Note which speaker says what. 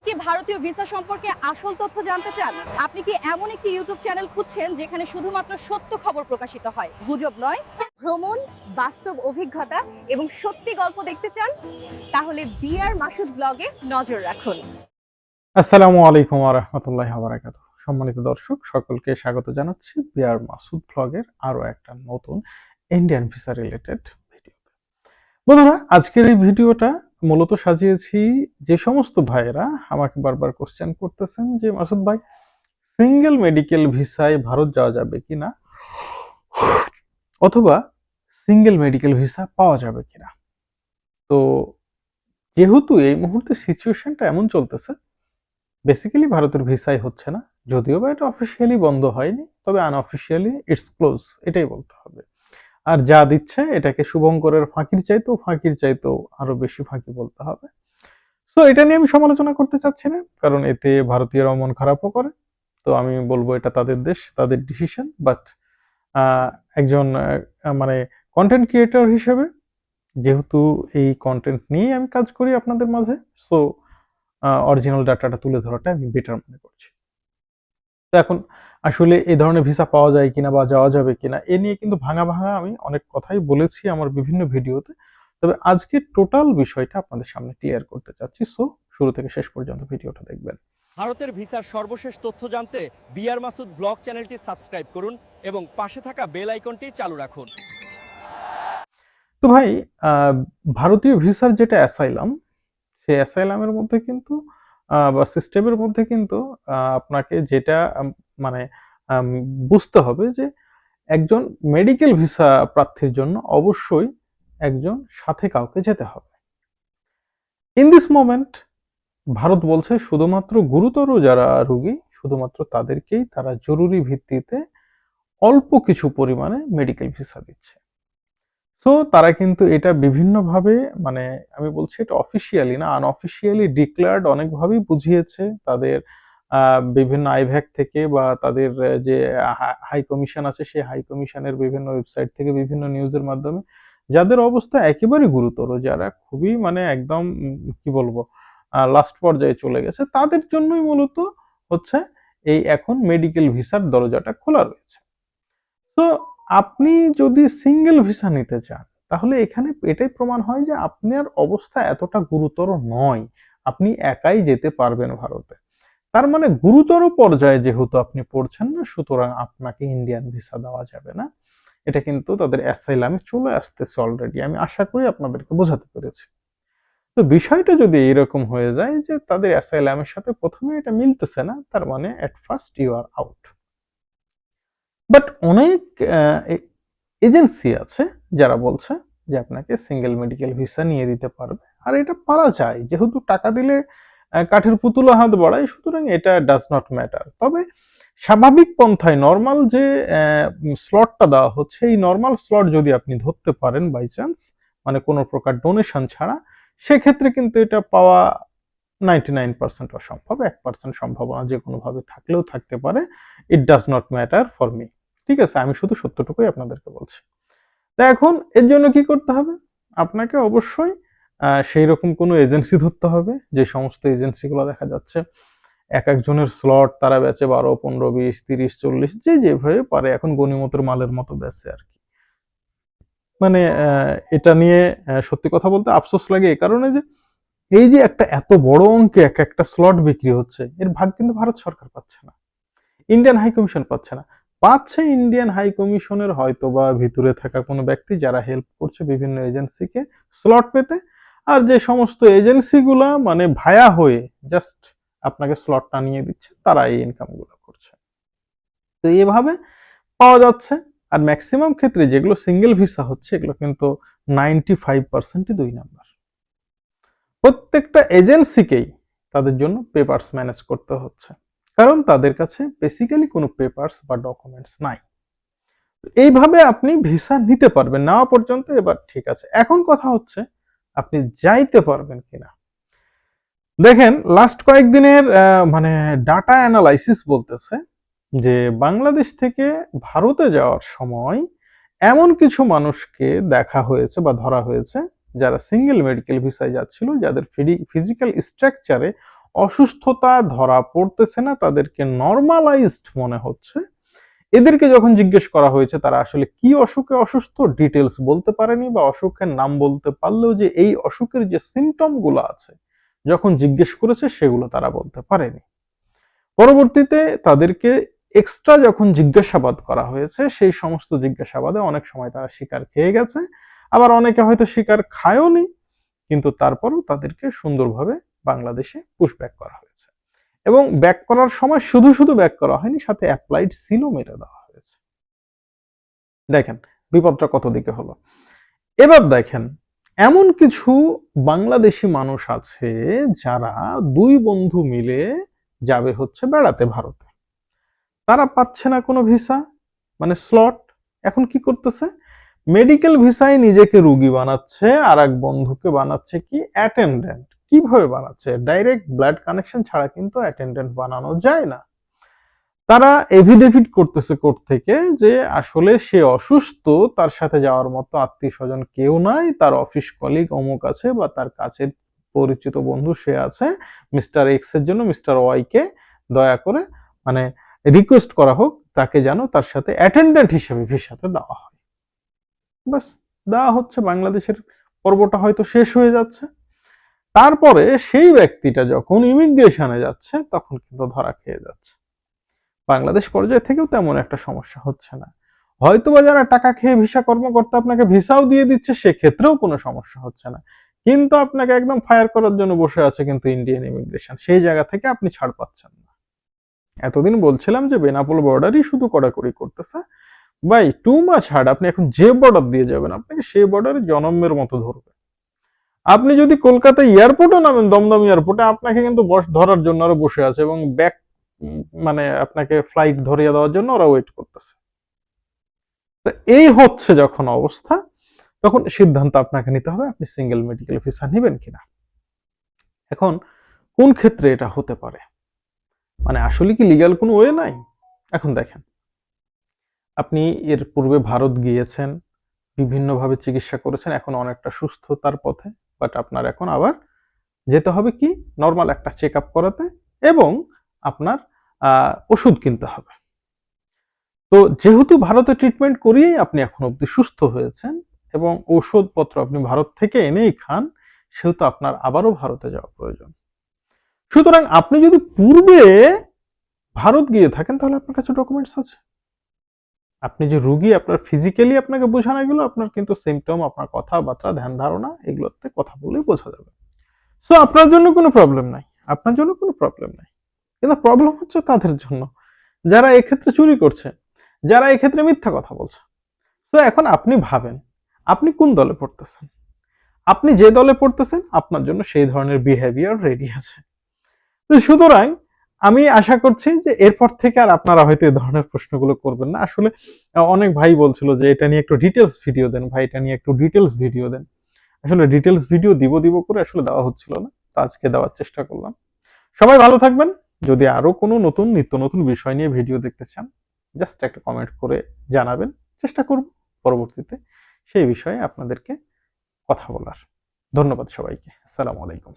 Speaker 1: কি ভারতীয় ভিসা সম্পর্কে আসল তথ্য জানতে চান? আপনি কি এমন একটি ইউটিউব চ্যানেল খুঁজছেন যেখানে শুধুমাত্র সত্য খবর প্রকাশিত হয়, গুজব নয়? ভ্রমণ, বাস্তব অভিজ্ঞতা এবং সত্যি গল্প দেখতে চান? তাহলে বিআর মাসুদ ব্লগে নজর রাখুন।
Speaker 2: আসসালামু আলাইকুম ওয়া রাহমাতুল্লাহি ওয়া বারাকাতুহু। সম্মানিত দর্শক সকলকে স্বাগত জানাচ্ছি বিআর মাসুদ ব্লগের আরো একটা নতুন ইন্ডিয়ান ভিসা রিলেটেড ভিডিওতে। বন্ধুরা, আজকের এই ভিডিওটা মূলত সাজিয়েছি যে সমস্ত ভাইয়েরা আমাকে বারবার কোশ্চেন করতেছেন যে মাসুদ ভাই, সিঙ্গেল মেডিকেল ভিসায় ভারত যাওয়া যাবে কিনা, অথবা সিঙ্গেল মেডিকেল ভিসা পাওয়া যাবে কিনা। তো যেহেতু এই মুহূর্তে সিচুয়েশনটা এমন চলতেছে, বেসিক্যালি ভারতের ভিসাই হচ্ছে না, যদিও বা এটা অফিসিয়ালি বন্ধ হয়নি, তবে আনঅফিসিয়ালি ইটস ক্লোজ, এটাই বলতে হবে। আর যা দিচ্ছে এটাকে শুভঙ্করের ফাঁকির চাইতেও আরো বেশি ফাঁকি বলতে হবে। তো এটা নিয়ে আমি সমালোচনা করতে চাচ্ছি না, কারণ এতে ভারতীয়রা মন খারাপও করে। তো আমি বলবো এটা তাদের দেশ, তাদের ডিসিশন। বাট একজন মানে কন্টেন্ট ক্রিয়েটর হিসেবে, যেহেতু এই কন্টেন্ট নিয়ে আমি কাজ করি আপনাদের মাঝে, সো অরিজিনাল ডাটাটা তুলে ধরাটা আমি বেটার মনে করছি। তো এখন আসলে এই ধরনের ভিসা পাওয়া যায় কিনা বা যাওয়া যাবে কিনা এ নিয়ে কিন্তু ভাঙা ভাঙা আমি অনেক কথাই বলেছি আমার বিভিন্ন ভিডিওতে। তবে আজকে টোটাল বিষয়টা আপনাদের সামনে ক্লিয়ার করতে চাচ্ছি, সো শুরু থেকে শেষ পর্যন্ত ভিডিওটা দেখবেন।
Speaker 3: ভারতের ভিসার সর্বশেষ তথ্য জানতে বিআর মাসুদ ব্লগ চ্যানেলটি সাবস্ক্রাইব করুন এবং পাশে থাকা বেল আইকনটি চালু রাখুন।
Speaker 2: তো ভাই, ভারতীয় ভিসার যেটা অ্যাসাইলাম, সেই অ্যাসাইলামের মধ্যে কিন্তু বা সিস্টেমের মধ্যে কিন্তু আপনাকে যেটা মানে আম, বুঝতে হবে যে একজন মেডিকেল ভিসা প্রার্থীর জন্য অবশ্যই একজন সাথে কাউকে যেতে হবে। ইন দিস মোমেন্ট ভারত বলছে শুধুমাত্র গুরুতর যারা রোগী, শুধুমাত্র তাদেরকেই তারা জরুরি ভিত্তিতে অল্প কিছু পরিমাণে মেডিকেল ভিসা দিচ্ছে। সো তারা কিন্তু এটা বিভিন্নভাবে, মানে আমি বলছি এটা অফিসিয়ালি না, আনঅফিসিয়ালি ডিক্লেয়ার্ড অনেকভাবেই বুঝিয়েছে তাদের বিভিন্ন আইভ্যাক থেকে বা তাদের যে হাই কমিশন আছে সেই হাই কমিশনের বিভিন্ন ওয়েবসাইট থেকে বিভিন্ন নিউজের মাধ্যমে, যাদের অবস্থা একেবারে গুরুতর, যারা খুবই মানে একদম কি বলবো লাস্ট পর্যায়ে চলে গেছে, তাদের জন্যই মূলত হচ্ছে এই এখন মেডিকেল ভিসার দরজাটা খোলা রয়েছে। তো আপনি যদি সিঙ্গেল ভিসা নিতে চান, তাহলে এখানে এটাই প্রমাণ হয় যে আপনার অবস্থা এতটা গুরুতর নয়, আপনি একাই যেতে পারবেন ভারতে। তার মানে গুরুতর পর্যায়ে যেহেতু আপনি পড়ছেন না, সুতরাং আপনাকে ইন্ডিয়ান ভিসা দেওয়া যাবে না। এটা কিন্তু তাদের অ্যাসাইলামে চলে আসতেছে অলরেডি, আমি আশা করি আপনাদেরকে বোঝাতে পেরেছি। তো বিষয়টা যদি এরকম হয়ে যায় যে তাদের অ্যাসাইলামের সাথে প্রথমে এটা মিলতেছে না, তার মানে at first you are out. But অনেক এজেন্সি আছে যারা বলছে যে আপনাকে সিঙ্গেল মেডিকেল ভিসা নিয়ে দিতে পারবে, আর এটা পারা যায়, যেহেতু টাকা দিলে কাঠের পুতুলও হাত বাড়ায়, সুতরাং এটা ডাজ নট ম্যাটার। তবে স্বাভাবিক পন্থায় নর্মাল যে স্লটটা দেওয়া হচ্ছে, এই নর্মাল স্লট যদি আপনি ধরতে পারেন বাই চান্স, মানে কোনো প্রকার ডোনেশন ছাড়া, সেক্ষেত্রে কিন্তু এটা পাওয়া 99% অসম্ভব। 1% সম্ভাবনা যে কোনোভাবে থাকলেও থাকতে পারে। It does not matter for me. ঠিক আছে, আমি শুধু সত্যটুকুই আপনাদেরকে বলছি। তা এখন এর জন্য কি করতে হবে? আপনাকে অবশ্যই সেই রকম কোনো এজেন্সি ধরতে হবে, যে সমস্ত এজেন্সিগুলো দেখা যাচ্ছে এক একজনের স্লট তারা বেচে 12, 15, 20, 30, 40, যে যেভাবে পারে এখন গনিমতের মালের মতো বেচে আর কি। মানে এটা নিয়ে সত্যি কথা বলতে আফসোস লাগে এই কারণে যে এই যে একটা এত বড় অঙ্কে এক একটা স্লট বিক্রি হচ্ছে, এর ভাগ কিন্তু ভারত সরকার পাচ্ছে না, ইন্ডিয়ান হাই কমিশন পাচ্ছে না। পাচ্ছে ইন্ডিয়ান হাই কমিশনের হয়তো বা ভিতরে থাকা কোনো ব্যক্তি যারা হেল্প করছে বিভিন্ন এজেন্সিকে স্লট পেতে, আর যে সমস্ত এজেন্সিগুলা মানে ভায়া হয়ে জাস্ট আপনাকে স্লটটা নিয়ে দিচ্ছে, তারা এই ইনকাম গুলো করছে। তো এইভাবে পাওয়া যাচ্ছে। আর ম্যাক্সিমাম ক্ষেত্রে যেগুলো সিঙ্গেল ভিসা হচ্ছে, এগুলো কিন্তু 95%ই 2 নাম্বার। প্রত্যেকটা এজেন্সিকেই তাদের জন্য পেপারস ম্যানেজ করতে হচ্ছে, কারণ তাদের কাছে বেসিক্যালি কোনো পেপারস বা ডকুমেন্টস নাই। এইভাবে আপনি ভিসা নিতে পারবেন নেওয়া পর্যন্ত। এবার ঠিক আছে, এখন কথা হচ্ছে আপনি যাইতে পারবেন কিনা। দেখেন, লাস্ট কয়েকদিনের মানে ডাটা অ্যানালাইসিস বলতেছে যে বাংলাদেশ থেকে ভারতে যাওয়ার সময় এমন কিছু মানুষকে দেখা হয়েছে বা ধরা হয়েছে যারা সিঙ্গেল মেডিকেল ভিসায় যাচ্ছিল, যাদের ফিজিক্যাল স্ট্রাকচারে অসুস্থতা ধরা পড়তেছে না, তাদেরকে নরমালাইজড মনে হচ্ছে। এদেরকে যখন জিজ্ঞেস করা হয়েছে তারা আসলে কি অসুখে অসুস্থ ডিটেলস বলতে পারেনি, বা অসুখের নাম বলতে পারলেও যে এই অসুখের যে সিমটম গুলো আছে যখন জিজ্ঞেস করেছে সেগুলো তারা বলতে পারেনি। পরবর্তীতে তাদেরকে এক্সট্রা যখন জিজ্ঞাসাবাদ করা হয়েছে সেই সমস্ত জিজ্ঞাসাবাদে অনেক সময় তারা শিকার খেয়ে গেছে, আবার অনেকে হয়তো শিকার খায়ওনি, কিন্তু তারপরও তাদেরকে সুন্দরভাবে বাংলাদেশে পুশব্যাক করা হয়েছে। এবং ব্যাক করার সময় শুধু শুধু ব্যাক করা হয়নি, সাথে অ্যাপ্লাইড সিলও মেরে দেওয়া হয়েছে। দেখেন বিপদটা কত দিকে হলো। এবার দেখেন এমন কিছু বাংলাদেশি মানুষ আছে যারা দুই বন্ধু মিলে যাবে হচ্ছে বেড়াতে ভারতে। তারা পাচ্ছে না কোনো ভিসা, মানে স্লট। এখন কি করতেছে, মেডিকেল ভিসায় নিজেকে রুগী বানাচ্ছে, আর এক বন্ধুকে বানাচ্ছে কি অ্যাটেন্ডেন্ট। কিভাবে বানাচ্ছে, ডাইরেক্ট ব্লাড কানেকশন ছাড়া কিন্তু অ্যাটেন্ডেন্ট বানানো যায় না। তারা এভিডেভিট করতেছে কোর্ট থেকে যে আসলে সে অসুস্থ, তার সাথে যাওয়ার মতো আত্মীয় স্বজন কেউ নাই, তার অফিস কলিগ অমুক আছে, বা তার কাছের পরিচিত বন্ধু সে আছে, মিস্টার এক্স এর জন্য মিস্টার ওয়াই কে দয়া করে মানে রিকোয়েস্ট করা হোক তাকে যেন তার সাথে অ্যাটেন্ডেন্ট হিসেবে ভিসাতে দেওয়া হয়। বাস, দেওয়া হচ্ছে, বাংলাদেশের পর্বটা হয়তো শেষ হয়ে যাচ্ছে। তারপরে সেই ব্যক্তিটা যখন ইমিগ্রেশনে যাচ্ছে তখন কিন্তু ধরা খেয়ে যাচ্ছে। বাংলাদেশ পর্যায়ে থেকেও তেমন একটা সমস্যা হচ্ছে না, হয়তোবা যারা টাকা খেয়ে ভিসা কর্মকর্তা আপনাকে ভিসাও দিয়ে দিচ্ছে সেক্ষেত্রেও কোনো সমস্যা হচ্ছে না, কিন্তু আপনাকে একদম ফায়ার করার জন্য বসে আছে কিন্তু ইন্ডিয়ান ইমিগ্রেশন, সেই জায়গা থেকে আপনি ছাড় পাচ্ছেন না। এতদিন বলছিলাম যে বেনাপোল বর্ডারই শুধু কড়াকড়ি করতেছে, ভাই টু মাচ হার্ড। আপনি এখন যে বর্ডার দিয়ে যাবেন আপনাকে সেই বর্ডারে জনমের মতো ধরবে। আপনি যদি কলকাতা এয়ারপোর্টে নামেন, দমদম এয়ারপোর্টে আপনাকে কিন্তু বস ধরার জন্য আরো বসে আছে, এবং ব্যাক মানে আপনাকে ফ্লাইট ধরিয়ে দেওয়ার জন্য ওরা ওয়েট করতেছে। তো এই হচ্ছে যখন অবস্থা, তখন সিদ্ধান্ত আপনাকে নিতে হবে আপনি সিঙ্গেল মেডিকেল ভিসা নেবেন কিনা। এখন কোন ক্ষেত্রে এটা হতে পারে, মানে আসলে কি লিগ্যাল কোনো ওয়ে নাই? এখন দেখেন, আপনি এর পূর্বে ভারত গিয়েছেন, বিভিন্নভাবে চিকিৎসা করেছেন, এখন অনেকটা সুস্থতার পথে, বাট আপনার এখন আবার যেতে হবে কি নর্মাল একটা চেক আপ করাতে, এবং আপনার ওষুধ কিনতে হবে। তো যেহেতু ভারতে ট্রিটমেন্ট করিয়েই আপনি এখন অব্দি সুস্থ হয়েছেন এবং ঔষধপত্র আপনি ভারত থেকে এনেই খান, সেহেতু আপনার আবারও ভারতে যাওয়া প্রয়োজন। সুতরাং আপনি যদি পূর্বে ভারত গিয়ে থাকেন তাহলে আপনার কাছে ডকুমেন্টস আছে। আপনি যে রুগী, আপনার ফিজিক্যালি আপনাকে বোঝানো গেল, আপনার কিন্তু সিমটম, আপনার কথাবার্তা, ধ্যান ধারণা এগুলোতে কথা বলেই বোঝা যাবে। সো আপনার জন্য কোনো প্রবলেম নাই, আপনার জন্য কোনো প্রবলেম নাই। কিন্তু প্রবলেম হচ্ছে তাদের জন্য যারা এক্ষেত্রে চুরি করছে, যারা এক্ষেত্রে মিথ্যা কথা বলছে। তো এখন আপনি ভাবেন আপনি কোন দলে পড়তেছেন। আপনি যে দলে পড়তেছেন আপনার জন্য সেই ধরনের বিহেভিয়ার রেডি আছে। তো সুতরাং আমি আশা করছি যে এরপর থেকে আর আপনারা হয়তো এই ধরনের প্রশ্নগুলো করবেন না। আসলে অনেক ভাই বলছিল যে এটা নিয়ে একটু ডিটেলস ভিডিও দেন ভাই, এটা নিয়ে একটু ডিটেলস ভিডিও দেন। আসলে ডিটেলস ভিডিও দিব দিব করে আসলে দেওয়া হচ্ছিল না, তো আজকে দেওয়ার চেষ্টা করলাম। সবাই ভালো থাকবেন। যদি আরো কোনো নতুন নিত্য নতুন বিষয় নিয়ে ভিডিও দেখতে চান, জাস্ট একটা কমেন্ট করে জানাবেন, চেষ্টা করব পরবর্তীতে সেই বিষয়ে আপনাদেরকে কথা বলার। ধন্যবাদ সবাইকে। আসসালামু আলাইকুম।